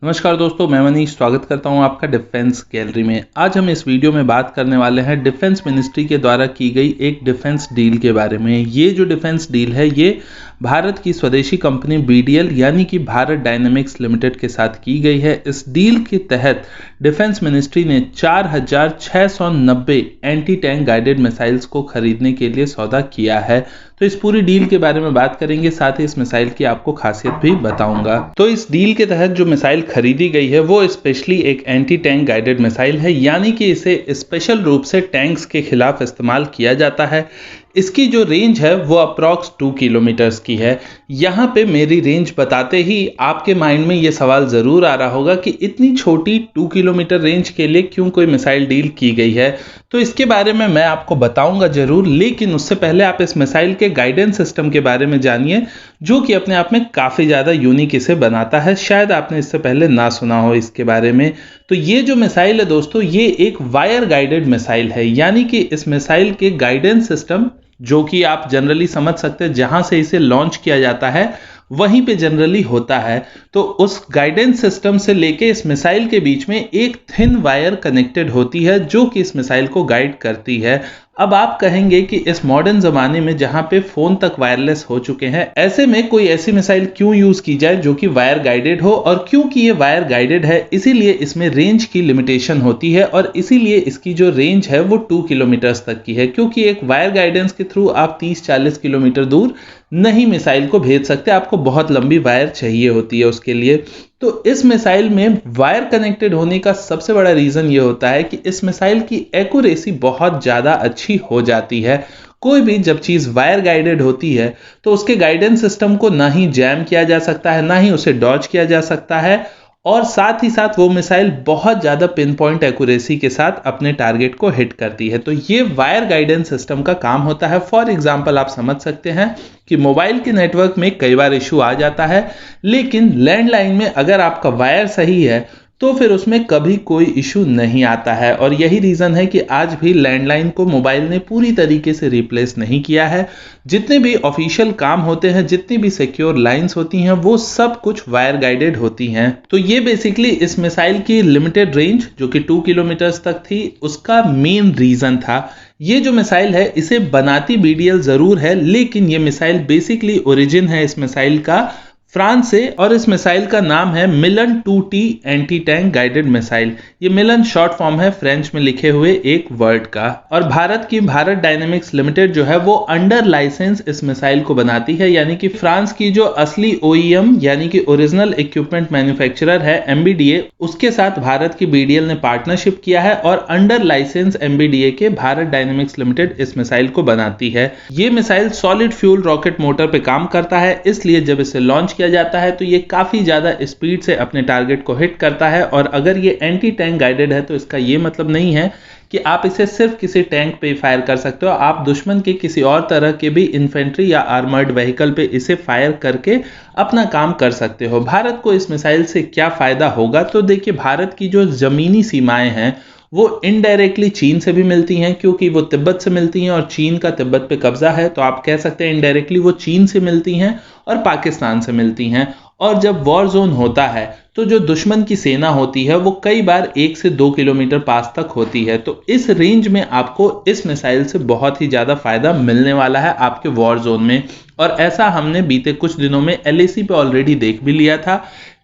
नमस्कार दोस्तों, मैं मनीष स्वागत करता हूं आपका डिफेंस गैलरी में। आज हम इस वीडियो में बात करने वाले हैं डिफेंस मिनिस्ट्री के द्वारा की गई एक डिफेंस डील के बारे में। ये जो डिफेंस डील है ये भारत की स्वदेशी कंपनी BDL यानी कि भारत डायनेमिक्स लिमिटेड के साथ की गई है। इस डील के तहत डिफेंस मिनिस्ट्री ने 4690 एंटी टैंक गाइडेड मिसाइल्स को खरीदने के लिए सौदा किया है। तो इस पूरी डील के बारे में बात करेंगे, साथ ही इस मिसाइल की आपको खासियत भी बताऊंगा। तो इस डील के तहत जो मिसाइल खरीदी गई है वो स्पेशली एक एंटी टैंक गाइडेड मिसाइल है, यानी कि इसे स्पेशल रूप से टैंक्स के खिलाफ इस्तेमाल किया जाता है। इसकी जो रेंज है वो अप्रॉक्स 2 किलोमीटर्स की है। यहाँ पे मेरी रेंज बताते ही आपके माइंड में ये सवाल ज़रूर आ रहा होगा कि इतनी छोटी 2 किलोमीटर रेंज के लिए क्यों कोई मिसाइल डील की गई है। तो इसके बारे में मैं आपको बताऊंगा ज़रूर, लेकिन उससे पहले आप इस मिसाइल के गाइडेंस सिस्टम के बारे में जानिए, जो कि अपने आप में काफ़ी ज़्यादा यूनिक इसे बनाता है। शायद आपने इससे पहले ना सुना हो इसके बारे में। तो ये जो मिसाइल है दोस्तों, ये एक वायर गाइडेड मिसाइल है, यानी कि इस मिसाइल के गाइडेंस सिस्टम जो कि आप जनरली समझ सकते हैं जहां से इसे लॉन्च किया जाता है वहीं पे जनरली होता है। तो उस गाइडेंस सिस्टम से लेके इस मिसाइल के बीच में एक थिन वायर कनेक्टेड होती है जो कि इस मिसाइल को गाइड करती है। अब आप कहेंगे कि इस मॉडर्न जमाने में जहां पे फोन तक वायरलेस हो चुके हैं, ऐसे में कोई ऐसी मिसाइल क्यों यूज की जाए जो कि वायर गाइडेड हो। और क्योंकि ये वायर गाइडेड है इसीलिए इसमें रेंज की लिमिटेशन होती है, और इसीलिए इसकी जो रेंज है वो 2 किलोमीटर्स तक की है, क्योंकि एक वायर गाइडेंस के थ्रू आप 30-40 किलोमीटर दूर नहीं मिसाइल को भेज सकते, आपको बहुत लंबी वायर चाहिए होती है उसके लिए। तो इस मिसाइल में वायर कनेक्टेड होने का सबसे बड़ा रीजन ये होता है कि इस मिसाइल की एक्यूरेसी बहुत ज्यादा अच्छी हो जाती है। कोई भी जब चीज वायर गाइडेड होती है तो उसके गाइडेंस सिस्टम को ना ही जैम किया जा सकता है, ना ही उसे डॉज किया जा सकता है, और साथ ही साथ वो मिसाइल बहुत ज़्यादा पिन पॉइंट एक्यूरेसी के साथ अपने टारगेट को हिट करती है। तो ये वायर गाइडेंस सिस्टम का काम होता है। फॉर एग्जांपल आप समझ सकते हैं कि मोबाइल के नेटवर्क में कई बार इशू आ जाता है, लेकिन लैंडलाइन में अगर आपका वायर सही है तो फिर उसमें कभी कोई इशू नहीं आता है। और यही रीज़न है कि आज भी लैंडलाइन को मोबाइल ने पूरी तरीके से रिप्लेस नहीं किया है। जितने भी ऑफिशियल काम होते हैं, जितनी भी सिक्योर लाइंस होती हैं, वो सब कुछ वायर गाइडेड होती हैं। तो ये बेसिकली इस मिसाइल की लिमिटेड रेंज जो कि 2 किलोमीटर्स तक थी उसका मेन रीज़न था। ये जो मिसाइल है इसे बनाती BDL ज़रूर है, लेकिन ये मिसाइल बेसिकली ओरिजिन है इस मिसाइल का फ्रांस से, और इस मिसाइल का नाम है मिलन 2T anti tank guided missile. ये मिलन शॉर्ट फॉर्म है फ्रेंच में लिखे हुए एक वर्ड का। और भारत की भारत डायनेमिक्स लिमिटेड जो है वो अंडर लाइसेंस इस मिसाइल को बनाती है, यानी कि फ्रांस की जो असली OEM यानी कि ओरिजिनल इक्विपमेंट मैन्युफैक्चरर है MBDA, उसके साथ भारत की BDL ने पार्टनरशिप किया है, और अंडर लाइसेंस MBDA के भारत डायनेमिक्स लिमिटेड इस मिसाइल को बनाती है। ये missile solid fuel rocket motor पे काम करता है, इसलिए जब इसे लॉन्च किया जाता है तो ये काफी ज्यादा स्पीड से अपने टारगेट को हिट करता है। और अगर ये एंटी टैंक गाइडेड है तो इसका ये मतलब नहीं है कि आप इसे सिर्फ किसी टैंक पे फायर कर सकते हो, आप दुश्मन के किसी और तरह के भी इन्फेंट्री या आर्मर्ड व्हीकल पे इसे फायर करके अपना काम कर सकते हो। भारत को इस मिसाइल से क्या फायदा होगा, तो देखिए भारत की जो जमीनी सीमाएं हैं वो इनडायरेक्टली चीन से भी मिलती हैं, क्योंकि वो तिब्बत से मिलती हैं और चीन का तिब्बत पे कब्जा है। तो आप कह सकते हैं इनडायरेक्टली वो चीन से मिलती हैं और पाकिस्तान से मिलती हैं। और जब वॉर जोन होता है तो जो दुश्मन की सेना होती है वो कई बार 1 से 2 किलोमीटर पास तक होती है। तो इस रेंज में आपको इस मिसाइल से बहुत ही ज़्यादा फायदा मिलने वाला है आपके वॉर जोन में। और ऐसा हमने बीते कुछ दिनों में LAC पे ऑलरेडी देख भी लिया था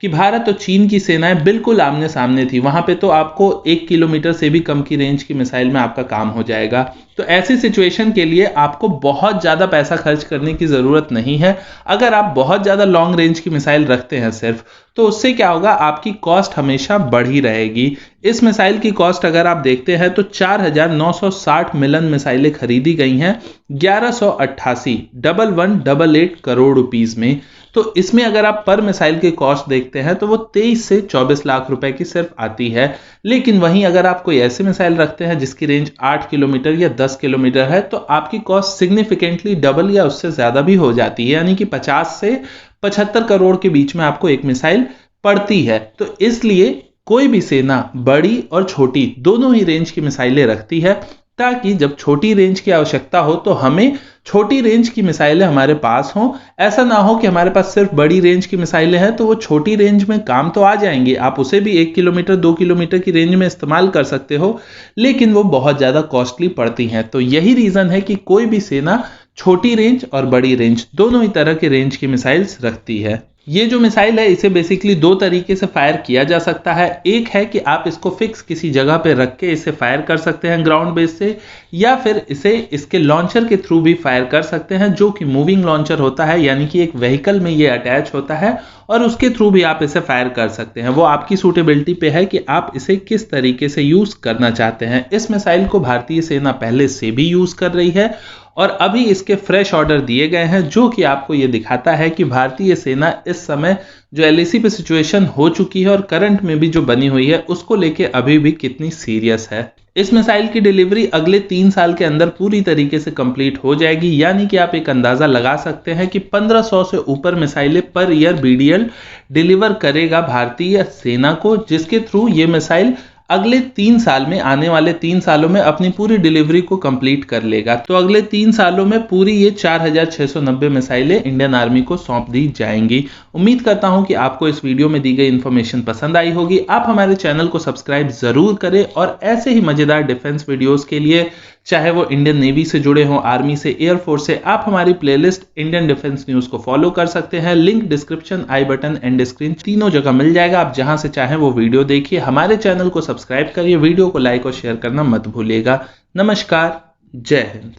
कि भारत और चीन की सेनाएं बिल्कुल आमने सामने थी। वहां पे तो आपको 1 किलोमीटर से भी कम की रेंज की मिसाइल में आपका काम हो जाएगा। तो ऐसी सिचुएशन के लिए आपको बहुत ज़्यादा पैसा खर्च करने की ज़रूरत नहीं है। अगर आप बहुत ज़्यादा लॉन्ग रेंज की मिसाइल रखते हैं सिर्फ, तो उससे क्या होगा, आपकी कॉस्ट हमेशा बढ़ी रहेगी। इस मिसाइल की कॉस्ट अगर आप देखते हैं तो 4960 मिलन मिसाइलें खरीदी गई हैं 1188 करोड़ रुपीस में। तो इसमें अगर आप पर मिसाइल की कॉस्ट देखते हैं तो वो 23 से 24 लाख रुपए की सिर्फ आती है। लेकिन वहीं अगर आप कोई ऐसे मिसाइल रखते हैं जिसकी रेंज 8 किलोमीटर या 10 किलोमीटर है, तो आपकी कॉस्ट सिग्निफिकेंटली डबल या उससे ज्यादा भी हो जाती है, यानी कि 50 से 75 करोड़ के बीच में आपको एक मिसाइल पड़ती है। तो इसलिए कोई भी सेना बड़ी और छोटी दोनों ही रेंज की मिसाइलें रखती है, ताकि जब छोटी रेंज की आवश्यकता हो तो हमें छोटी रेंज की मिसाइलें हमारे पास हों। ऐसा ना हो कि हमारे पास सिर्फ बड़ी रेंज की मिसाइलें हैं तो वो छोटी रेंज में काम तो आ जाएंगी, आप उसे भी 1 किलोमीटर 2 किलोमीटर की रेंज में इस्तेमाल कर सकते हो, लेकिन वो बहुत ज़्यादा कॉस्टली पड़ती हैं। तो यही रीज़न है कि कोई भी सेना छोटी रेंज और बड़ी रेंज दोनों ही तरह के रेंज की मिसाइल्स रखती है। ये जो मिसाइल है इसे बेसिकली दो तरीके से फायर किया जा सकता है। एक है कि आप इसको फिक्स किसी जगह पे रख के इसे फायर कर सकते हैं ग्राउंड बेस से, या फिर इसे इसके लॉन्चर के थ्रू भी फायर कर सकते हैं, जो कि मूविंग लॉन्चर होता है, यानी कि एक व्हीकल में ये अटैच होता है और उसके थ्रू भी आप इसे फायर कर सकते हैं। वो आपकी सूटेबिलिटी पे है कि आप इसे किस तरीके से यूज करना चाहते हैं। इस मिसाइल को भारतीय सेना पहले से भी यूज कर रही है और अभी इसके फ्रेश ऑर्डर दिए गए हैं, जो कि आपको ये दिखाता है कि भारतीय सेना इस समय जो एलएसी पे सिचुएशन हो चुकी है और करंट में भी जो बनी हुई है उसको लेके अभी भी कितनी सीरियस है। इस मिसाइल की डिलीवरी अगले 3 साल के अंदर पूरी तरीके से कंप्लीट हो जाएगी, यानी कि आप एक अंदाजा लगा सकते हैं कि 1500 से ऊपर मिसाइलें पर ईयर बीडीएल डिलीवर करेगा भारतीय सेना को, जिसके थ्रू ये मिसाइल अगले 3 साल में, आने वाले 3 सालों में अपनी पूरी डिलीवरी को कंप्लीट कर लेगा। तो अगले 3 सालों में पूरी ये 4690 मिसाइलें इंडियन आर्मी को सौंप दी जाएंगी। उम्मीद करता हूं कि आपको इस वीडियो में दी गई इंफॉर्मेशन पसंद आई होगी। आप हमारे चैनल को सब्सक्राइब जरूर करें और ऐसे ही मजेदार डिफेंस वीडियोस के लिए, चाहे वो इंडियन नेवी से जुड़े हों, आर्मी से, एयरफोर्स से, आप हमारी प्लेलिस्ट इंडियन डिफेंस न्यूज को फॉलो कर सकते हैं। Link description, I button, and screen तीनों जगह मिल जाएगा। आप जहां से चाहें वो वीडियो देखिए। हमारे चैनल को सब्सक्राइब करिए, वीडियो को लाइक और शेयर करना मत भूलिएगा। नमस्कार, जय हिंद।